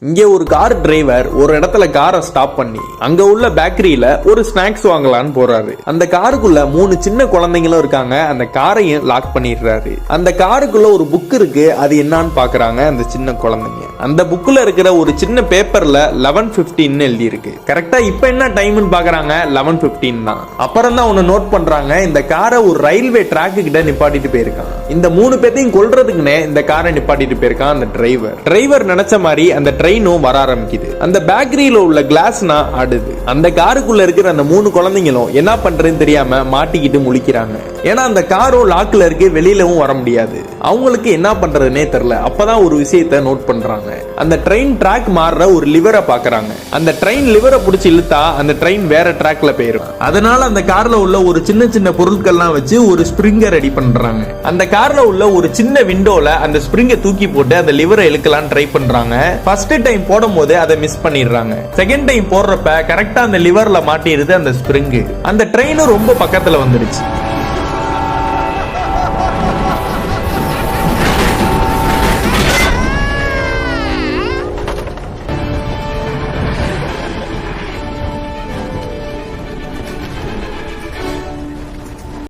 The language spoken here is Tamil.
இங்கே ஒரு கார் டிரைவர் ஒரு இடத்துல காரை ஸ்டாப் பண்ணி அங்க உள்ள பேக்கரியில ஒரு ஸ்நாக்ஸ் வாங்கலான்னு போறாரு. அந்த காருக்குள்ள 3 சின்ன குழந்தைங்களும் இருக்காங்க. அந்த காரையும் லாக் பண்ணிடுறாரு. அந்த காருக்குள்ள ஒரு புக் இருக்கு. அது என்னன்னு பாக்குறாங்க அந்த சின்ன குழந்தைங்க. அந்த புக்ல இருக்கிற ஒரு சின்ன பேப்பர்ல 11:15 எழுதி இருக்கு. கரெக்டா இப்ப என்ன டைம்னு பாக்குறாங்க, 11:15 தான். அப்புறம் தான் ஒன்னு நோட் பண்றாங்க, இந்த காரை ஒரு ரயில்வே ட்ராக்கு கிட்ட நிப்பாட்டிட்டு போயிருக்கான். இந்த 3 பேத்தையும் கொல்றதுக்குன்னே இந்த காரை நிப்பாட்டிட்டு போயிருக்கான் அந்த டிரைவர் நினைச்ச மாதிரி அந்த ட்ரெயினும் வர ஆரம்பிக்குது. அந்த பேக்கரியில உள்ள கிளாஸ்னா ஆடுது. அந்த காருக்குள்ள இருக்கிற அந்த 3 குழந்தைங்களும் என்ன பண்றதுன்னு தெரியாம மாட்டிக்கிட்டு முழிக்கிறாங்க. ஏன்னா அந்த காரும் லாக்ல இருக்கு, வெளியிலவும் வர முடியாது. அவங்களுக்கு என்ன பண்றதுன்னே தெரியல. அப்பதான் ஒரு விஷயத்தை நோட் பண்றாங்க. அந்த ட்ரெயின் ட்ராக் மாறுற ஒரு லிவரை பாக்குறாங்க. அந்த ட்ரெயின் லிவரை பிடிச்சி இழுத்தா அந்த ட்ரெயின் வேற ட்ராக்ல போயிரும். அதனால அந்த கார்ல உள்ள ஒரு சின்ன சின்ன பொருட்கள்லாம் வச்சு ஒரு ஸ்பிரிங்கை ரெடி பண்றாங்க. அந்த கார்ல உள்ள ஒரு சின்ன விண்டோல அந்த ஸ்பிரிங்கை தூக்கி போட்டு அந்த லிவரை இழுக்கலாம் ட்ரை பண்றாங்க. ஃபர்ஸ்ட் டைம் போடும் போது அதை மிஸ் பண்ணிடுறாங்க. செகண்ட் டைம் போடுறப்ப கரெக்டா அந்த லிவர்ல மாட்டிடுது அந்த ஸ்பிரிங். அந்த ட்ரெயினும் ரொம்ப பக்கத்துல வந்துருச்சு.